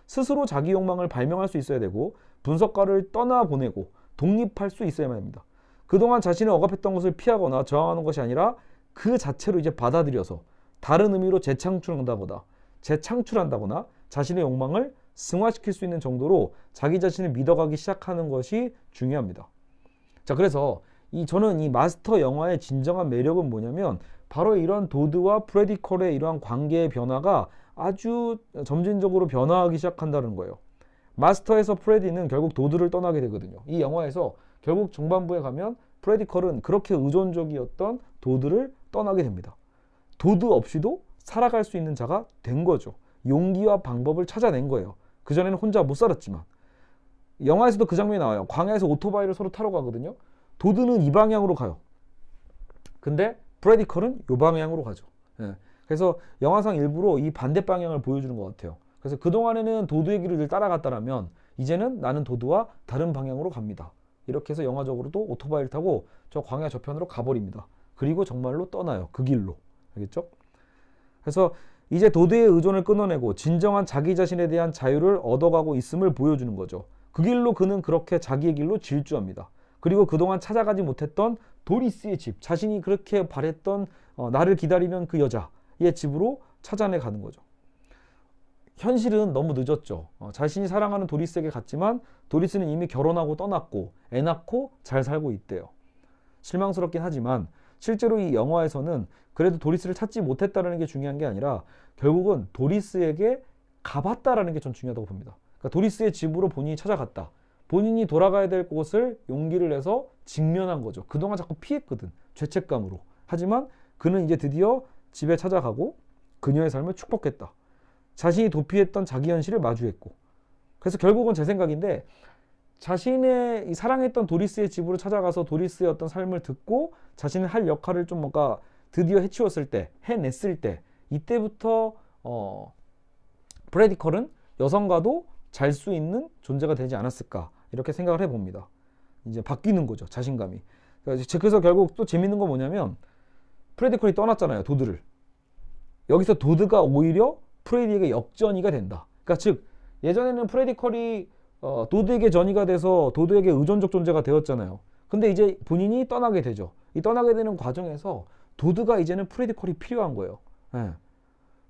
스스로 자기 욕망을 발명할 수 있어야 되고 분석가를 떠나보내고 독립할 수 있어야만 합니다. 그동안 자신이 억압했던 것을 피하거나 저항하는 것이 아니라 그 자체로 이제 받아들여서 다른 의미로 재창출한다거나 자신의 욕망을 승화시킬 수 있는 정도로 자기 자신을 믿어가기 시작하는 것이 중요합니다. 자, 그래서 저는 이 마스터 영화의 진정한 매력은 뭐냐면 바로 이런 도드와 프레디컬의 이러한 관계의 변화가 아주 점진적으로 변화하기 시작한다는 거예요. 마스터에서 프레디는 결국 도드를 떠나게 되거든요. 이 영화에서 결국 중반부에 가면 프레디컬은 그렇게 의존적이었던 도드를 떠나게 됩니다. 도드 없이도 살아갈 수 있는 자가 된 거죠. 용기와 방법을 찾아낸 거예요. 그전에는 혼자 못 살았지만. 영화에서도 그 장면이 나와요. 광야에서 오토바이를 서로 타러 가거든요. 도드는 이 방향으로 가요. 근데 프레디컬은 이 방향으로 가죠. 예. 그래서 영화상 일부러 이 반대 방향을 보여주는 것 같아요. 그래서 그동안에는 도드의 길을 늘 따라갔다라면 이제는 나는 도드와 다른 방향으로 갑니다. 이렇게 해서 영화적으로도 오토바이를 타고 저 광야 저편으로 가버립니다. 그리고 정말로 떠나요. 그 길로. 알겠죠? 그래서 이제 도드의 의존을 끊어내고 진정한 자기 자신에 대한 자유를 얻어가고 있음을 보여주는 거죠. 그 길로 그는 그렇게 자기의 길로 질주합니다. 그리고 그동안 찾아가지 못했던 도리스의 집, 자신이 그렇게 바랬던 나를 기다리는 그 여자의 집으로 찾아내 가는 거죠. 현실은 너무 늦었죠. 자신이 사랑하는 도리스에게 갔지만 도리스는 이미 결혼하고 떠났고 애 낳고 잘 살고 있대요. 실망스럽긴 하지만 실제로 이 영화에서는 그래도 도리스를 찾지 못했다는 게 중요한 게 아니라 결국은 도리스에게 가봤다라는 게 전 중요하다고 봅니다. 그러니까 도리스의 집으로 본인이 찾아갔다. 본인이 돌아가야 될 곳을 용기를 내서 직면한 거죠. 그동안 자꾸 피했거든. 죄책감으로. 하지만 그는 이제 드디어 집에 찾아가고 그녀의 삶을 축복했다. 자신이 도피했던 자기 현실을 마주했고. 그래서 결국은 제 생각인데 자신의 사랑했던 도리스의 집으로 찾아가서 도리스의 어떤 삶을 듣고 자신이 할 역할을 좀 뭔가 드디어 해치웠을 때, 해냈을 때 이때부터 프레디컬은 여성과도 잘 수 있는 존재가 되지 않았을까 이렇게 생각을 해봅니다. 이제 바뀌는 거죠. 자신감이. 그래서 결국 또 재밌는 건 뭐냐면 프레디컬이 떠났잖아요. 도드를. 여기서 도드가 오히려 프레디에게 역전이가 된다. 그러니까 즉 예전에는 프레디컬이 도드에게 전이가 돼서 도드에게 의존적 존재가 되었잖아요. 근데 이제 본인이 떠나게 되죠. 이 떠나게 되는 과정에서 도드가 이제는 프레디컬이 필요한 거예요. 예.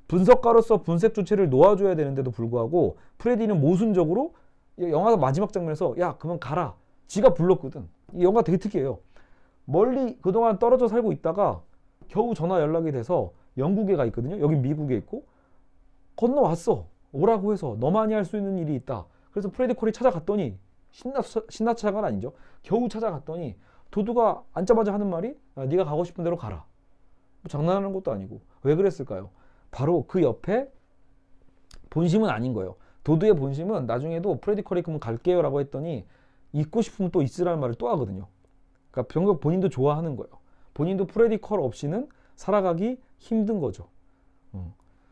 분석가로서 분석 주체를 놓아줘야 되는데도 불구하고 프레디는 모순적으로 영화 마지막 장면에서 야 그만 가라. 지가 불렀거든. 이 영화 되게 특이해요. 멀리 그동안 떨어져 살고 있다가 겨우 전화 연락이 돼서 영국에 가 있거든요. 여기 미국에 있고 건너왔어. 오라고 해서 너만이 할 수 있는 일이 있다. 그래서 프레디컬이 찾아갔더니 신나 찾아간 아니죠. 겨우 찾아갔더니 도드가 앉자마자 하는 말이 네가 가고 싶은 대로 가라. 뭐 장난하는 것도 아니고. 왜 그랬을까요? 바로 그 옆에 본심은 아닌 거예요. 도드의 본심은 나중에도 프레디컬이 그러면 갈게요 라고 했더니 있고 싶으면 또 있으라는 말을 또 하거든요. 그러니까 병역 본인도 좋아하는 거예요. 본인도 프레디컬 없이는 살아가기 힘든 거죠.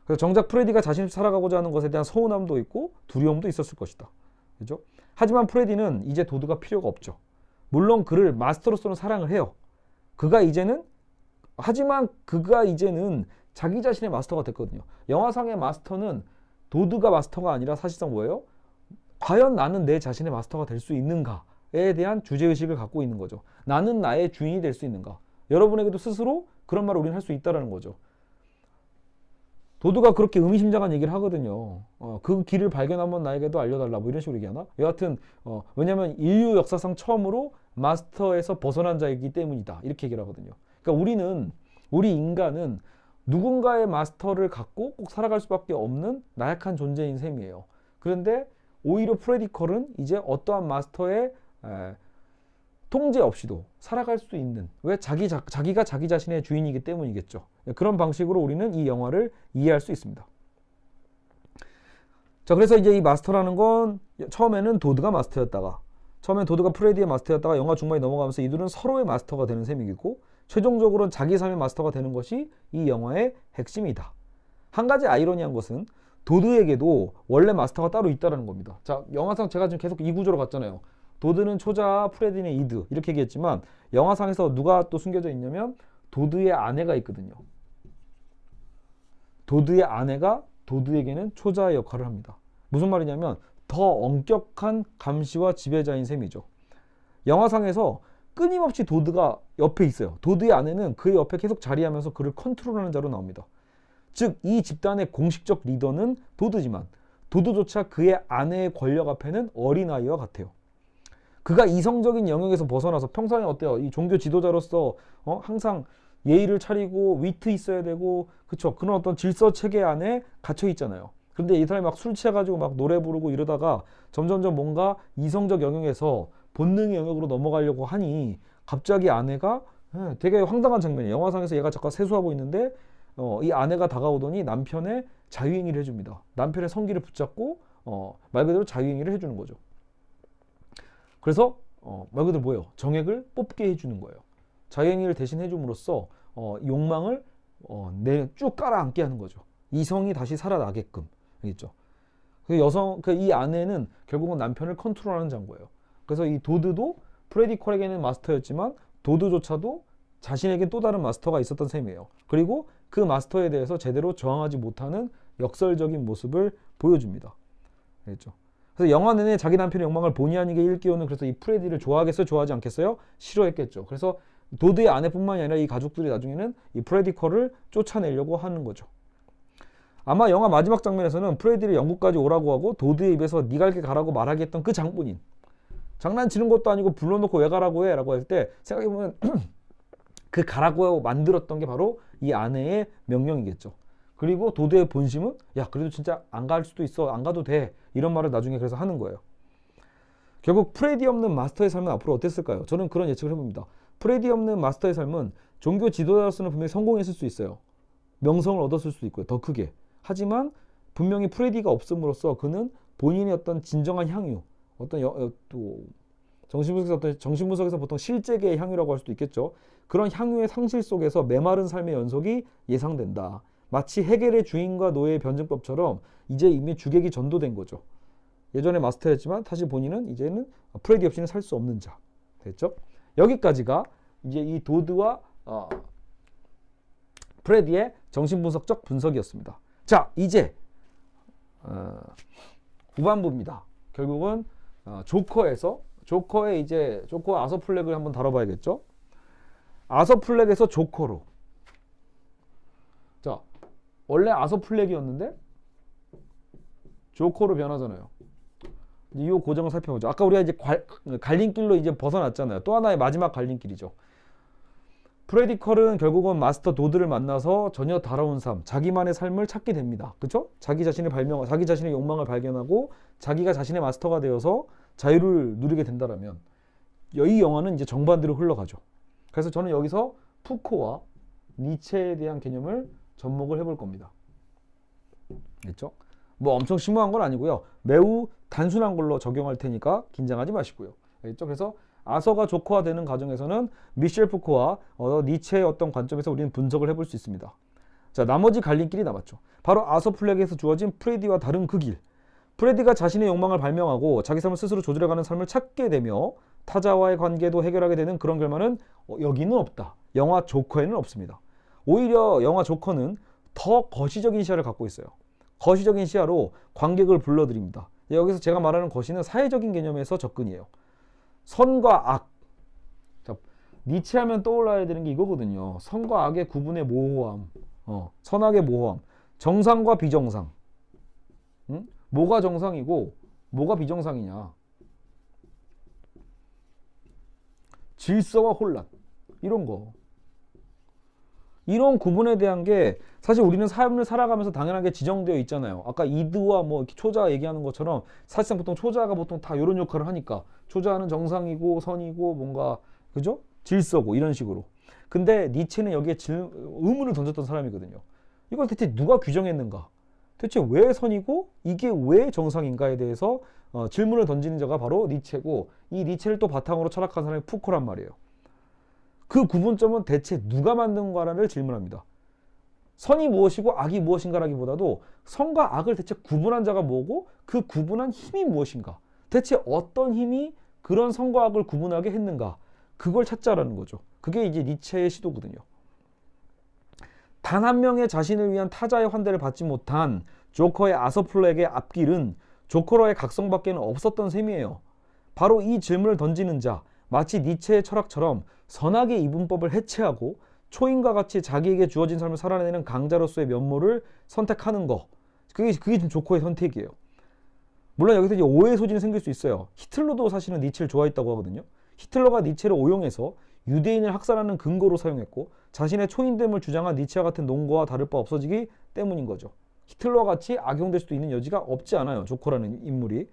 그래서 정작 프레디가 자신이 살아가고자 하는 것에 대한 서운함도 있고 두려움도 있었을 것이다. 그죠? 하지만 프레디는 이제 도드가 필요가 없죠. 물론 그를 마스터로서는 사랑을 해요. 하지만 그가 이제는 자기 자신의 마스터가 됐거든요. 영화상의 마스터는 도드가 마스터가 아니라 사실상 뭐예요? 과연 나는 내 자신의 마스터가 될 수 있는가에 대한 주제의식을 갖고 있는 거죠. 나는 나의 주인이 될 수 있는가? 여러분에게도 스스로 그런 말을 우리는 할 수 있다는 거죠. 도드가 그렇게 의미심장한 얘기를 하거든요. 그 길을 발견하면 나에게도 알려달라. 뭐 이런 식으로 얘기하나? 여하튼 왜냐하면 인류 역사상 처음으로 마스터에서 벗어난 자이기 때문이다. 이렇게 얘기를 하거든요. 그러니까 우리 인간은 누군가의 마스터를 갖고 꼭 살아갈 수밖에 없는 나약한 존재인 셈이에요. 그런데 오히려 프레디컬은 이제 어떠한 마스터의 통제 없이도 살아갈 수 있는, 왜 자기가 자기 자신의 주인이기 때문이겠죠. 그런 방식으로 우리는 이 영화를 이해할 수 있습니다. 자, 그래서 이제 이 마스터라는 건 처음에는 도드가 마스터였다가, 처음엔 도드가 프레디의 마스터였다가 영화 중반에 넘어가면서 이들은 서로의 마스터가 되는 셈이고, 최종적으로는 자기 삶의 마스터가 되는 것이 이 영화의 핵심이다. 한 가지 아이러니한 것은 도드에게도 원래 마스터가 따로 있다는 겁니다. 자, 영화상 제가 지금 계속 이 구조로 갔잖아요. 도드는 초자, 프레디는 이드 이렇게 얘기했지만 영화상에서 누가 또 숨겨져 있냐면 도드의 아내가 있거든요. 도드의 아내가 도드에게는 초자의 역할을 합니다. 무슨 말이냐면 더 엄격한 감시와 지배자인 셈이죠. 영화상에서 끊임없이 도드가 옆에 있어요. 도드의 아내는 그의 옆에 계속 자리하면서 그를 컨트롤하는 자로 나옵니다. 즉 이 집단의 공식적 리더는 도드지만 도드조차 그의 아내의 권력 앞에는 어린아이와 같아요. 그가 이성적인 영역에서 벗어나서 평소에 어때요? 이 종교 지도자로서 항상 예의를 차리고 위트 있어야 되고 그쵸? 그런 어떤 질서 체계 안에 갇혀 있잖아요. 근데 이 사람이 막 술 취해가지고 막 노래 부르고 이러다가 점점점 뭔가 이성적 영역에서 본능의 영역으로 넘어가려고 하니 갑자기 아내가 되게 황당한 장면이에요. 영화상에서 얘가 잠깐 세수하고 있는데 이 아내가 다가오더니 남편의 자유행위를 해줍니다. 남편의 성기를 붙잡고 말 그대로 자유행위를 해주는 거죠. 그래서 말 그대로 뭐예요? 정액을 뽑게 해주는 거예요. 자유행위를 대신 해줌으로써 욕망을 쭉 깔아앉게 하는 거죠. 이성이 다시 살아나게끔. 알겠죠? 이 아내는 결국은 남편을 컨트롤하는 자인 거예요. 그래서 이 도드도 프레디 콜에게는 마스터였지만 도드조차도 자신에게 또 다른 마스터가 있었던 셈이에요. 그리고 그 마스터에 대해서 제대로 저항하지 못하는 역설적인 모습을 보여줍니다. 알겠죠? 그래서 영화 내내 자기 남편의 욕망을 본의 아니게 일깨우는 그래서 이 프레디를 좋아하겠어요? 좋아하지 않겠어요? 싫어했겠죠. 그래서 도드의 아내뿐만이 아니라 이 가족들이 나중에는 이 프레디 컬을 쫓아내려고 하는 거죠. 아마 영화 마지막 장면에서는 프레디를 영국까지 오라고 하고 도드의 입에서 네 갈 길 가라고 말하게 했던 그 장본인, 장난치는 것도 아니고 불러놓고 왜 가라고 해? 라고 할 때 생각해보면 그 가라고 만들었던 게 바로 이 아내의 명령이겠죠. 그리고 도드의 본심은 야 그래도 진짜 안 갈 수도 있어, 안 가도 돼, 이런 말을 나중에 그래서 하는 거예요. 결국 프레디 없는 마스터의 삶은 앞으로 어땠을까요? 저는 그런 예측을 해봅니다. 프레디 없는 마스터의 삶은 종교 지도자로서는 분명히 성공했을 수 있어요. 명성을 얻었을 수도 있고요. 더 크게. 하지만 분명히 프레디가 없음으로써 그는 본인의 어떤 진정한 향유, 또 정신분석에서 보통 실제계의 향유라고 할 수도 있겠죠. 그런 향유의 상실 속에서 메마른 삶의 연속이 예상된다. 마치 헤겔의 주인과 노예의 변증법처럼 이제 이미 주객이 전도된 거죠. 예전에 마스터였지만 사실 본인은 이제는 프레디 없이는 살 수 없는 자. 됐죠? 여기까지가 이제 이 도드와 프레디의 정신분석적 분석이었습니다. 자, 이제 후반부입니다. 결국은 조커의 이제 조커 아서 플렉을 한번 다뤄봐야겠죠. 아서 플렉에서 조커로. 자, 원래 아서 플렉이었는데 조커로 변하잖아요. 이 고정을 살펴보죠. 아까 우리가 이제 갈림길로 이제 벗어났잖아요. 또 하나의 마지막 갈림길이죠. 프레디 컬은 결국은 마스터 도드를 만나서 전혀 다른 삶, 자기만의 삶을 찾게 됩니다. 그렇죠? 자기 자신의 욕망을 발견하고 자기가 자신의 마스터가 되어서 자유를 누리게 된다라면 이 영화는 이제 정반대로 흘러가죠. 그래서 저는 여기서 푸코와 니체에 대한 개념을 접목을 해볼 겁니다. 됐죠? 뭐 엄청 심오한 건 아니고요. 매우 단순한 걸로 적용할 테니까 긴장하지 마시고요. 알겠죠? 그래서 아서가 조커화 되는 과정에서는 미셸 푸코와 니체의 어떤 관점에서 우리는 분석을 해볼 수 있습니다. 자, 나머지 갈림길이 남았죠. 바로 아서 플렉에서 주어진 프레디와 다른 그 길. 프레디가 자신의 욕망을 발명하고 자기 삶을 스스로 조절해가는 삶을 찾게 되며 타자와의 관계도 해결하게 되는 그런 결말은 여기는 없다. 영화 조커에는 없습니다. 오히려 영화 조커는 더 거시적인 시야를 갖고 있어요. 거시적인 시야로 관객을 불러들입니다. 여기서 제가 말하는 거시는 사회적인 개념에서 접근이에요. 선과 악. 자, 니체 하면 떠올라야 되는 게 이거거든요. 선과 악의 구분의 모호함. 선악의 모호함. 정상과 비정상. 뭐가 정상이고 뭐가 비정상이냐. 질서와 혼란. 이런 거. 이런 구분에 대한 게 사실 우리는 삶을 살아가면서 당연하게 지정되어 있잖아요. 아까 이드와 뭐 초자 얘기하는 것처럼 사실상 보통 초자가 보통 다 이런 역할을 하니까 초자는 정상이고 선이고 뭔가 그죠? 질서고 이런 식으로. 근데 니체는 여기에 의문을 던졌던 사람이거든요. 이걸 대체 누가 규정했는가? 대체 왜 선이고 이게 왜 정상인가에 대해서 질문을 던지는 자가 바로 니체고 이 니체를 또 바탕으로 철학한 사람이 푸코란 말이에요. 그 구분점은 대체 누가 만든가를 질문합니다. 선이 무엇이고 악이 무엇인가라기보다도 선과 악을 대체 구분한 자가 뭐고 그 구분한 힘이 무엇인가? 대체 어떤 힘이 그런 선과 악을 구분하게 했는가? 그걸 찾자라는 거죠. 그게 이제 니체의 시도거든요. 단 한 명의 자신을 위한 타자의 환대를 받지 못한 조커의 아서 플렉의 앞길은 조커러의 각성밖에는 없었던 셈이에요. 바로 이 질문을 던지는 자, 마치 니체의 철학처럼 선악의 이분법을 해체하고 초인과 같이 자기에게 주어진 삶을 살아내는 강자로서의 면모를 선택하는 거. 그게 지금 조커의 선택이에요. 물론 여기서 이제 오해의 소지는 생길 수 있어요. 히틀러도 사실은 니체를 좋아했다고 하거든요. 히틀러가 니체를 오용해서 유대인을 학살하는 근거로 사용했고 자신의 초인됨을 주장한 니체와 같은 논거와 다를 바 없어지기 때문인 거죠. 히틀러와 같이 악용될 수도 있는 여지가 없지 않아요. 조커라는 인물이.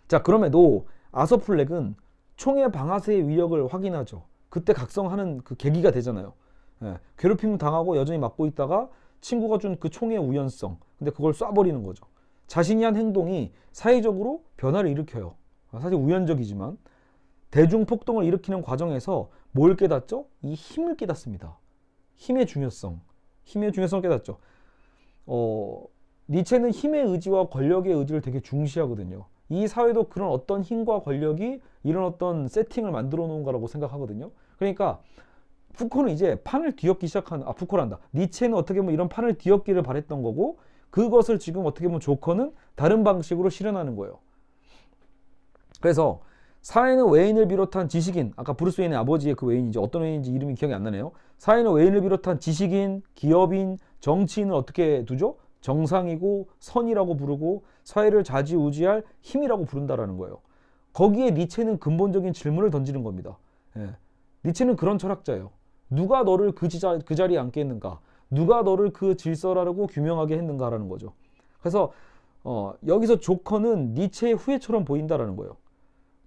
자, 그럼에도 아서플렉은 총의 방아쇠의 위력을 확인하죠. 그때 각성하는 그 계기가 되잖아요. 예, 괴롭힘 당하고 여전히 맞고 있다가 친구가 준 그 총의 우연성. 근데 그걸 쏴버리는 거죠. 자신이 한 행동이 사회적으로 변화를 일으켜요. 사실 우연적이지만 대중폭동을 일으키는 과정에서 뭘 깨닫죠? 이 힘을 깨닫습니다. 힘의 중요성을 깨닫죠. 니체는 힘의 의지와 권력의 의지를 되게 중시하거든요. 이 사회도 그런 어떤 힘과 권력이 이런 어떤 세팅을 만들어 놓은 거라고 생각하거든요. 그러니까 푸코는 이제 판을 뒤엎기 시작하는, 푸코란다. 니체는 어떻게 보면 이런 판을 뒤엎기를 바랬던 거고, 그것을 지금 어떻게 보면 조커는 다른 방식으로 실현하는 거예요. 그래서 사회는 외인을 비롯한 지식인, 아까 브루스 웨인의 아버지의 그 웨인이죠. 어떤 웨인인지 이름이 기억이 안 나네요. 사회는 외인을 비롯한 지식인, 기업인, 정치인을 어떻게 두죠? 정상이고 선이라고 부르고 사회를 좌지우지할 힘이라고 부른다라는 거예요. 거기에 니체는 근본적인 질문을 던지는 겁니다. 예. 니체는 그런 철학자예요. 누가 너를 그 자리에 앉게 했는가? 누가 너를 그 질서라고 규명하게 했는가라는 거죠. 그래서 여기서 조커는 니체의 후예처럼 보인다라는 거예요.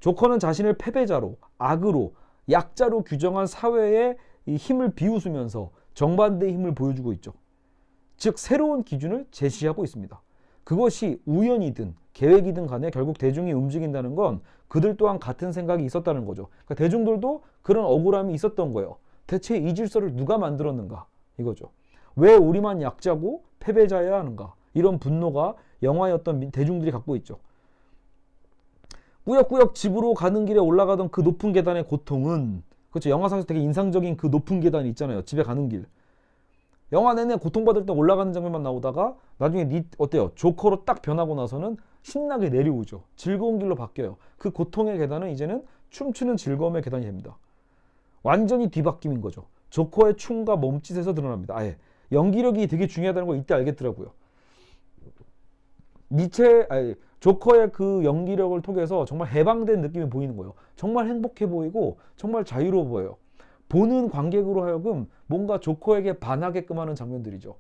조커는 자신을 패배자로, 악으로, 약자로 규정한 사회의 이 힘을 비웃으면서 정반대의 힘을 보여주고 있죠. 즉 새로운 기준을 제시하고 있습니다. 그것이 우연이든 계획이든 간에 결국 대중이 움직인다는 건 그들 또한 같은 생각이 있었다는 거죠. 그러니까 대중들도 그런 억울함이 있었던 거예요. 대체 이 질서를 누가 만들었는가 이거죠. 왜 우리만 약자고 패배자여야 하는가, 이런 분노가 영화의 어떤 대중들이 갖고 있죠. 꾸역꾸역 집으로 가는 길에 올라가던 그 높은 계단의 고통은, 그렇죠, 영화상에서 되게 인상적인 그 높은 계단이 있잖아요. 집에 가는 길. 영화 내내 고통받을 때 올라가는 장면만 나오다가 나중에 어때요? 조커로 딱 변하고 나서는 신나게 내려오죠. 즐거운 길로 바뀌어요. 그 고통의 계단은 이제는 춤추는 즐거움의 계단이 됩니다. 완전히 뒤바뀜인 거죠. 조커의 춤과 몸짓에서 드러납니다. 아예 연기력이 되게 중요하다는 걸 이때 알겠더라고요. 조커의 그 연기력을 통해서 정말 해방된 느낌이 보이는 거예요. 정말 행복해 보이고 정말 자유로워 보여요. 보는 관객으로 하여금 뭔가 조커에게 반하게끔 하는 장면들이죠.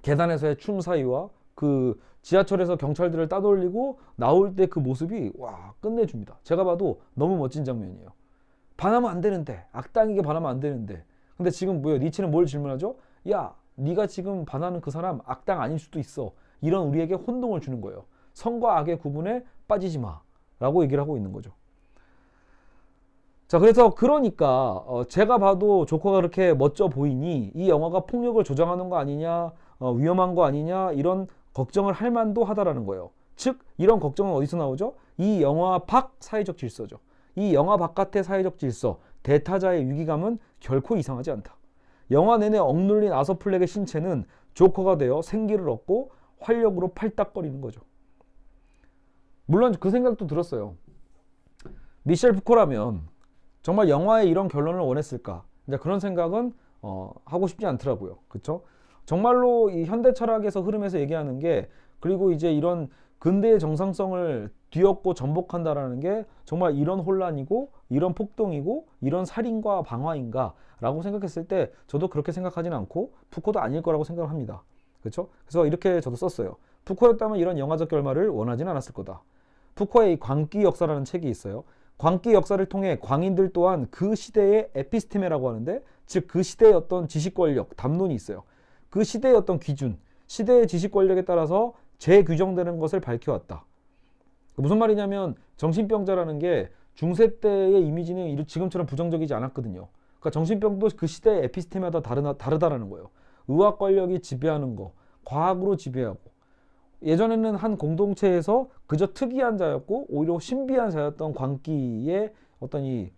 계단에서의 춤 사이와 그 지하철에서 경찰들을 따돌리고 나올 때 그 모습이 와 끝내줍니다. 제가 봐도 너무 멋진 장면이에요. 반하면 안 되는데, 악당에게 반하면 안 되는데, 근데 지금 뭐예요? 니체는 뭘 질문하죠? 야, 네가 지금 반하는 그 사람 악당 아닐 수도 있어. 이런 우리에게 혼동을 주는 거예요. 선과 악의 구분에 빠지지 마 라고 얘기를 하고 있는 거죠. 자, 그래서 그러니까 제가 봐도 조커가 그렇게 멋져 보이니 이 영화가 폭력을 조장하는 거 아니냐, 위험한 거 아니냐, 이런 걱정을 할 만도 하다라는 거예요. 즉 이런 걱정은 어디서 나오죠? 이 영화 밖 사회적 질서죠. 이 영화 바깥의 사회적 질서, 대타자의 위기감은 결코 이상하지 않다. 영화 내내 억눌린 아서플렉의 신체는 조커가 되어 생기를 얻고 활력으로 팔딱거리는 거죠. 물론 그 생각도 들었어요. 미셸 푸코라면 정말 영화에 이런 결론을 원했을까? 이제 그런 생각은 하고 싶지 않더라고요. 그렇죠? 정말로 이 현대 철학에서 흐름에서 얘기하는 게, 그리고 이제 이런 근대의 정상성을 뒤엎고 전복한다라는 게 정말 이런 혼란이고 이런 폭동이고 이런 살인과 방화인가 라고 생각했을 때 저도 그렇게 생각하진 않고 푸코도 아닐 거라고 생각을 합니다. 그렇죠? 그래서 이렇게 저도 썼어요. 푸코였다면 이런 영화적 결말을 원하진 않았을 거다. 푸코의 이 광기 역사라는 책이 있어요. 광기 역사를 통해 광인들 또한 그 시대의 에피스테메라고 하는데, 즉 그 시대의 어떤 지식 권력, 담론이 있어요. 그 시대의 어떤 기준, 시대의 지식 권력에 따라서 재규정되는 것을 밝혀왔다. 무슨 말이냐면 정신병자라는 게 중세 때의 이미지는 지금처럼 부정적이지 않았거든요. 그러니까 정신병도 그 시대의 에피스테메마다 다르다라는 거예요. 의학 권력이 지배하는 거, 과학으로 지배하고, 예전에는 한 공동체에서 그저 특이한 자였고 오히려 신비한 자였던 광기의 어떤 이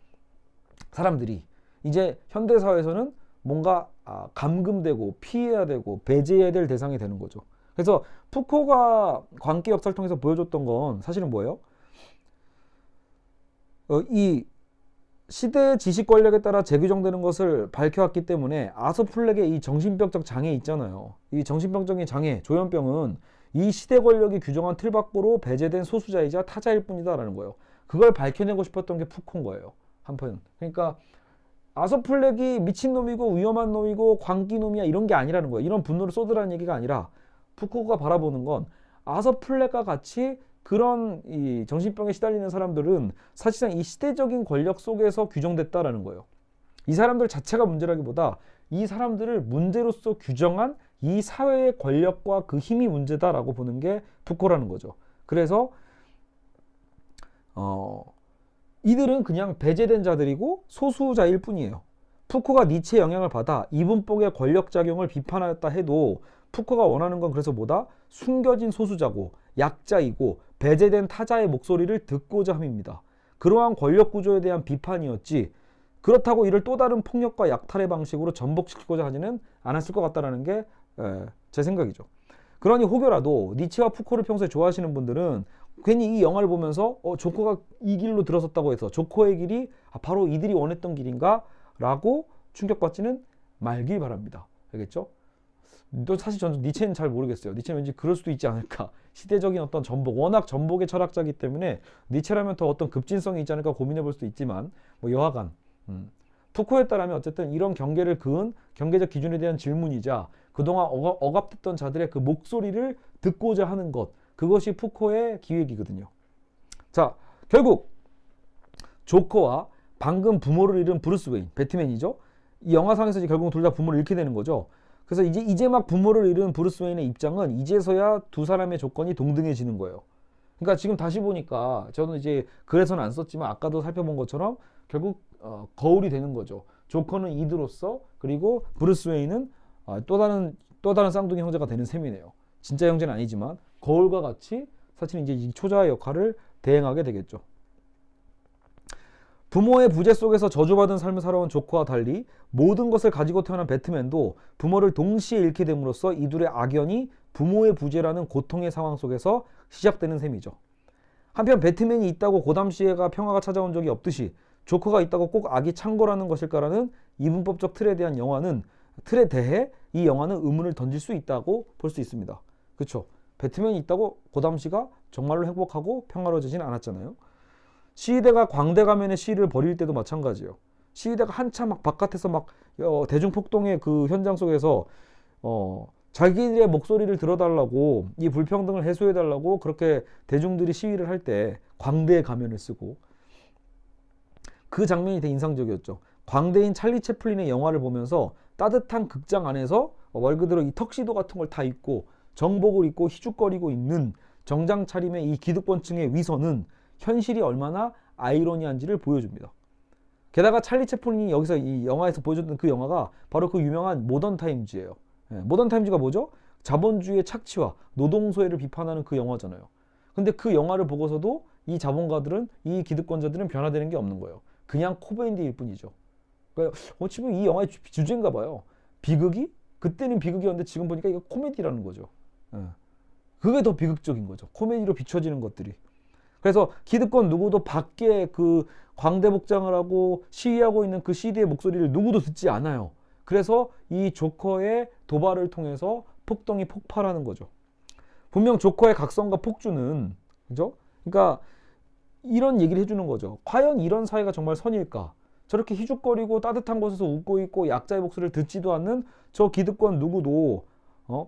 사람들이 이제 현대사회에서는 뭔가 감금되고 피해야 되고 배제해야 될 대상이 되는 거죠. 그래서 푸코가 광기 역사를 통해서 보여줬던 건 사실은 뭐예요? 이 시대의 지식 권력에 따라 재규정되는 것을 밝혀왔기 때문에 아서플렉의 이 정신병적 장애 있잖아요. 이 정신병적인 장애, 조현병은 이 시대 권력이 규정한 틀 밖으로 배제된 소수자이자 타자일 뿐이다라는 거예요. 그걸 밝혀내고 싶었던 게 푸코인 거예요. 한편. 그러니까 아서플렉이 미친놈이고 위험한 놈이고 광기놈이야 이런 게 아니라는 거예요. 이런 분노를 쏟으라는 얘기가 아니라 푸코가 바라보는 건 아서플렉과 같이 그런 이 정신병에 시달리는 사람들은 사실상 이 시대적인 권력 속에서 규정됐다라는 거예요. 이 사람들 자체가 문제라기보다 이 사람들을 문제로서 규정한 이 사회의 권력과 그 힘이 문제다라고 보는 게 푸코라는 거죠. 그래서 이들은 그냥 배제된 자들이고 소수자일 뿐이에요. 푸코가 니체의 영향을 받아 이분법의 권력작용을 비판하였다 해도 푸코가 원하는 건 그래서 뭐다? 숨겨진 소수자고 약자이고 배제된 타자의 목소리를 듣고자 함입니다. 그러한 권력구조에 대한 비판이었지 그렇다고 이를 또 다른 폭력과 약탈의 방식으로 전복시키고자 하지는 않았을 것 같다는 게 제 생각이죠. 그러니 혹여라도 니체와 푸코를 평소에 좋아하시는 분들은 괜히 이 영화를 보면서 조커가 이 길로 들어섰다고 해서 조커의 길이 바로 이들이 원했던 길인가? 라고 충격받지는 말길 바랍니다. 알겠죠? 또 사실 저는 니체는 잘 모르겠어요. 니체는 왠지 그럴 수도 있지 않을까. 시대적인 어떤 전복, 워낙 전복의 철학자이기 때문에 니체라면 더 어떤 급진성이 있지 않을까 고민해 볼 수도 있지만 뭐 여하간 푸코에 따르면 어쨌든 이런 경계를 그은 경계적 기준에 대한 질문이자 그동안 억압됐던 자들의 그 목소리를 듣고자 하는 것, 그것이 푸코의 기획이거든요. 자, 결국 조커와 방금 부모를 잃은 브루스 웨인, 배트맨이죠. 이 영화상에서 결국 둘 다 부모를 잃게 되는 거죠. 그래서 이제 막 부모를 잃은 브루스 웨인의 입장은 이제서야 두 사람의 조건이 동등해지는 거예요. 그러니까 지금 다시 보니까 저는 이제 글에서는 안 썼지만 아까도 살펴본 것처럼 결국 거울이 되는 거죠. 조커는 이드로서 그리고 브루스 웨인은 또 다른 쌍둥이 형제가 되는 셈이네요. 진짜 형제는 아니지만 거울과 같이 사실 이제 이 초자의 역할을 대행하게 되겠죠. 부모의 부재 속에서 저주받은 삶을 살아온 조커와 달리 모든 것을 가지고 태어난 배트맨도 부모를 동시에 잃게 됨으로써 이둘의 악연이 부모의 부재라는 고통의 상황 속에서 시작되는 셈이죠. 한편 배트맨이 있다고 고담시에가 평화가 찾아온 적이 없듯이 조커가 있다고 꼭 악이 창궐하는 것일까라는 이분법적 틀에 대한 틀에 대해 이 영화는 의문을 던질 수 있다고 볼 수 있습니다. 그렇죠? 배트맨이 있다고 고담시가 정말로 행복하고 평화로워지진 않았잖아요. 시위대가 광대 가면의 시위를 벌일 때도 마찬가지예요. 시위대가 한참 막 바깥에서 막 대중폭동의 그 현장 속에서 자기들의 목소리를 들어달라고 이 불평등을 해소해달라고 그렇게 대중들이 시위를 할 때 광대의 가면을 쓰고 그 장면이 되게 인상적이었죠. 광대인 찰리 채플린의 영화를 보면서 따뜻한 극장 안에서 말 그대로 이 턱시도 같은 걸 다 입고 정복을 입고 희죽거리고 있는 정장 차림의 이 기득권층의 위선은 현실이 얼마나 아이러니한지를 보여줍니다. 게다가 찰리 채플린이 여기서 이 영화에서 보여줬던 그 영화가 바로 그 유명한 모던 타임즈예요. 모던 타임즈가 뭐죠? 자본주의의 착취와 노동소외를 비판하는 그 영화잖아요. 근데 그 영화를 보고서도 이 자본가들은 이 기득권자들은 변화되는 게 없는 거예요. 그냥 코베인드일 뿐이죠. 그러니까 어찌 보면 이 영화의 주제인가 봐요. 비극이? 그때는 비극이었는데 지금 보니까 이거 코미디라는 거죠. 그게 더 비극적인 거죠. 코미디로 비춰지는 것들이. 그래서 기득권 누구도 밖에 그 광대 복장을 하고 시위하고 있는 그 시위대의 목소리를 누구도 듣지 않아요. 그래서 이 조커의 도발을 통해서 폭동이 폭발하는 거죠. 분명 조커의 각성과 폭주는, 그죠? 그러니까 이런 얘기를 해주는 거죠. 과연 이런 사회가 정말 선일까? 저렇게 희죽거리고 따뜻한 곳에서 웃고 있고 약자의 목소리를 듣지도 않는 저 기득권 누구도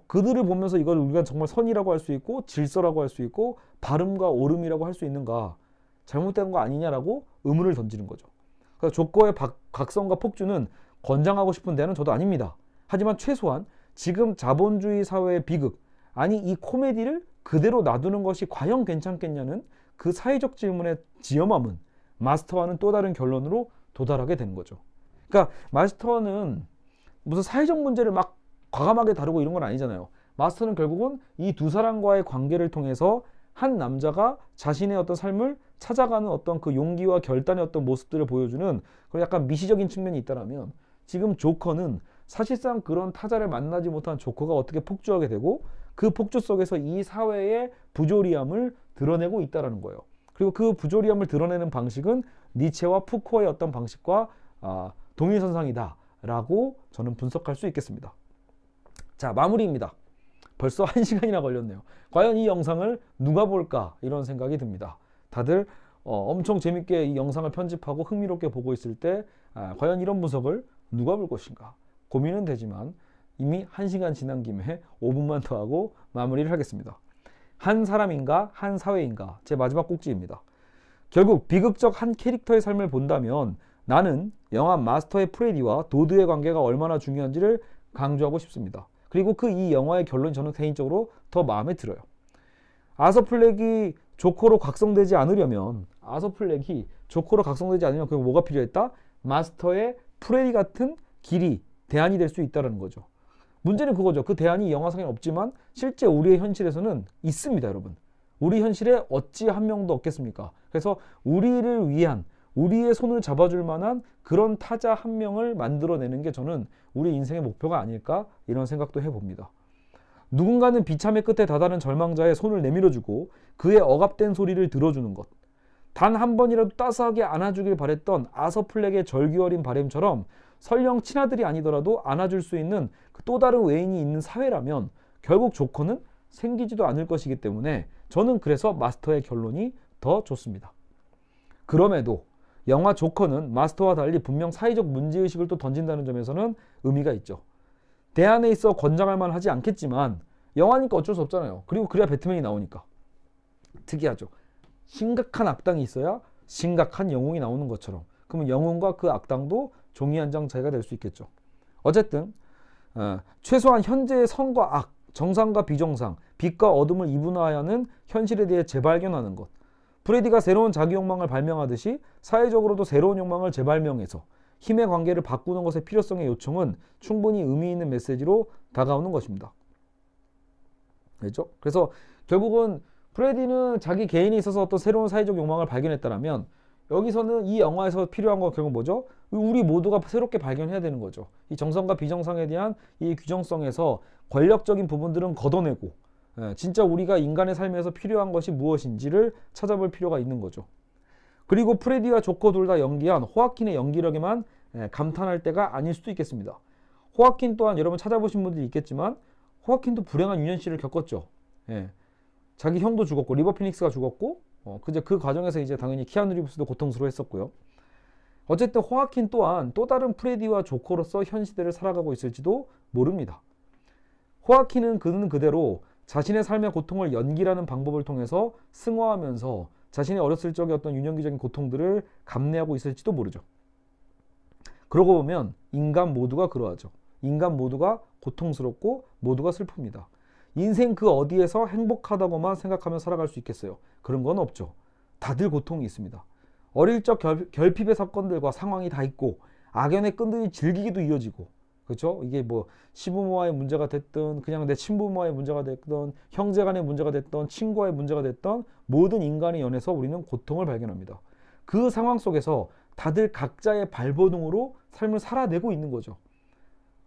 그들을 보면서 이걸 우리가 정말 선이라고 할 수 있고 질서라고 할 수 있고 바름과 옳음이라고 할 수 있는가, 잘못된 거 아니냐라고 의문을 던지는 거죠. 그래서 조커의 각성과 폭주는 권장하고 싶은 데는 저도 아닙니다. 하지만 최소한 지금 자본주의 사회의 비극, 아니 이 코미디를 그대로 놔두는 것이 과연 괜찮겠냐는 그 사회적 질문의 지엄함은 마스터와는 또 다른 결론으로 도달하게 되는 거죠. 그러니까 마스터는 무슨 사회적 문제를 막 과감하게 다루고 이런 건 아니잖아요. 마스터는 결국은 이 두 사람과의 관계를 통해서 한 남자가 자신의 어떤 삶을 찾아가는 어떤 그 용기와 결단의 어떤 모습들을 보여주는 그런 약간 미시적인 측면이 있다라면, 지금 조커는 사실상 그런 타자를 만나지 못한 조커가 어떻게 폭주하게 되고 그 폭주 속에서 이 사회의 부조리함을 드러내고 있다는 거예요. 그리고 그 부조리함을 드러내는 방식은 니체와 푸코의 어떤 방식과 동일선상이다 라고 저는 분석할 수 있겠습니다. 자, 마무리입니다. 벌써 1시간이나 걸렸네요. 과연 이 영상을 누가 볼까 이런 생각이 듭니다. 다들 엄청 재밌게 이 영상을 편집하고 흥미롭게 보고 있을 때 과연 이런 분석을 누가 볼 것인가 고민은 되지만 이미 1시간 지난 김에 5분만 더 하고 마무리를 하겠습니다. 한 사람인가 한 사회인가 제 마지막 꼭지입니다. 결국 비극적 한 캐릭터의 삶을 본다면 나는 영화 마스터의 프레디와 도드의 관계가 얼마나 중요한지를 강조하고 싶습니다. 그리고 그 이 영화의 결론이 저는 개인적으로 더 마음에 들어요. 아서 플렉이 조커로 각성되지 않으려면 그 뭐가 필요했다? 마스터의 프레디 같은 길이 대안이 될 수 있다는 거죠. 문제는 그거죠. 그 대안이 영화상에는 없지만 실제 우리의 현실에서는 있습니다, 여러분. 우리 현실에 어찌 한 명도 없겠습니까? 그래서 우리를 위한 우리의 손을 잡아줄 만한 그런 타자 한 명을 만들어내는 게 저는 우리 인생의 목표가 아닐까 이런 생각도 해봅니다. 누군가는 비참의 끝에 다다른 절망자의 손을 내밀어주고 그의 억압된 소리를 들어주는 것. 단 한 번이라도 따스하게 안아주길 바랬던 아서 플렉의 절규어린 바램처럼 설령 친아들이 아니더라도 안아줄 수 있는 또 다른 외인이 있는 사회라면 결국 조커는 생기지도 않을 것이기 때문에 저는 그래서 마스터의 결론이 더 좋습니다. 그럼에도 영화 조커는 마스터와 달리 분명 사회적 문제의식을 또 던진다는 점에서는 의미가 있죠. 대안에 있어 권장할 만하지 않겠지만 영화니까 어쩔 수 없잖아요. 그리고 그래야 배트맨이 나오니까. 특이하죠. 심각한 악당이 있어야 심각한 영웅이 나오는 것처럼. 그러면 영웅과 그 악당도 종이 한 장 차이가 될 수 있겠죠. 어쨌든 최소한 현재의 선과 악, 정상과 비정상, 빛과 어둠을 이분화하는 현실에 대해 재발견하는 것. 프레디가 새로운 자기 욕망을 발명하듯이 사회적으로도 새로운 욕망을 재발명해서 힘의 관계를 바꾸는 것의 필요성의 요청은 충분히 의미 있는 메시지로 다가오는 것입니다. 그렇죠? 그래서 결국은 프레디는 자기 개인에 있어서 어떤 새로운 사회적 욕망을 발견했다면 여기서는 이 영화에서 필요한 건 결국 뭐죠? 우리 모두가 새롭게 발견해야 되는 거죠. 이 정상과 비정상에 대한 이 규정성에서 권력적인 부분들은 걷어내고 진짜 우리가 인간의 삶에서 필요한 것이 무엇인지를 찾아볼 필요가 있는 거죠. 그리고 프레디와 조커 둘 다 연기한 호아킨의 연기력에만 감탄할 때가 아닐 수도 있겠습니다. 호아킨 또한 여러분 찾아보신 분들이 있겠지만 호아킨도 불행한 유년시를 겪었죠. 자기 형도 죽었고 리버 피닉스가 죽었고 그 과정에서 이제 당연히 키아누 리브스도 고통스러워했었고요. 어쨌든 호아킨 또한 또 다른 프레디와 조커로서 현 시대를 살아가고 있을지도 모릅니다. 호아킨은 그는 그대로 자신의 삶의 고통을 연기라는 방법을 통해서 승화하면서 자신의 어렸을 적의 어떤 유년기적인 고통들을 감내하고 있을지도 모르죠. 그러고 보면 인간 모두가 그러하죠. 인간 모두가 고통스럽고 모두가 슬픕니다. 인생 그 어디에서 행복하다고만 생각하며 살아갈 수 있겠어요? 그런 건 없죠. 다들 고통이 있습니다. 어릴 적 결핍의 사건들과 상황이 다 있고 악연의 끈들이 질기기도 이어지고 그렇죠? 이게 뭐 시부모와의 문제가 됐든 그냥 내 친부모와의 문제가 됐든 형제 간의 문제가 됐든 친구와의 문제가 됐든 모든 인간의 연에서 우리는 고통을 발견합니다. 그 상황 속에서 다들 각자의 발버둥으로 삶을 살아내고 있는 거죠.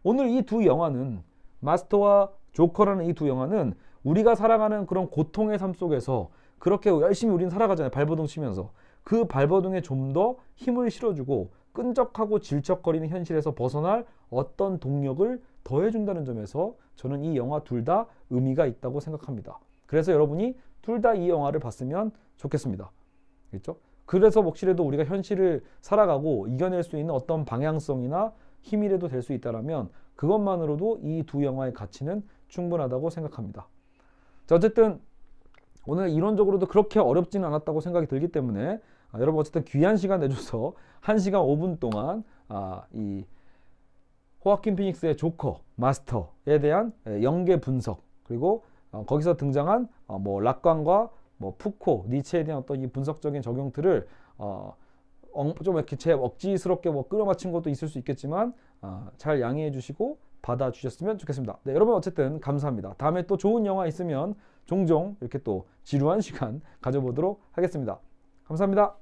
오늘 이 두 영화는 마스터와 조커라는 이 두 영화는 우리가 살아가는 그런 고통의 삶 속에서 그렇게 열심히 우리는 살아가잖아요. 발버둥 치면서. 그 발버둥에 좀 더 힘을 실어주고 끈적하고 질척거리는 현실에서 벗어날 어떤 동력을 더해준다는 점에서 저는 이 영화 둘 다 의미가 있다고 생각합니다. 그래서 여러분이 둘 다 이 영화를 봤으면 좋겠습니다. 그렇죠? 그래서 혹시라도 우리가 현실을 살아가고 이겨낼 수 있는 어떤 방향성이나 힘이라도 될 수 있다면 그것만으로도 이 두 영화의 가치는 충분하다고 생각합니다. 자, 어쨌든 오늘 이론적으로도 그렇게 어렵지는 않았다고 생각이 들기 때문에 여러분 어쨌든 귀한 시간 내줘서 1시간 5분 동안 이 호아킨 피닉스의 조커 마스터에 대한 연계 분석 그리고 거기서 등장한 뭐 락관과 뭐 푸코, 니체에 대한 어떤 이 분석적인 적용들을 좀 이렇게 제 억지스럽게 뭐 끌어맞힌 것도 있을 수 있겠지만 잘 양해해 주시고 받아주셨으면 좋겠습니다. 네, 여러분 어쨌든 감사합니다. 다음에 또 좋은 영화 있으면 종종 이렇게 또 지루한 시간 가져보도록 하겠습니다. 감사합니다.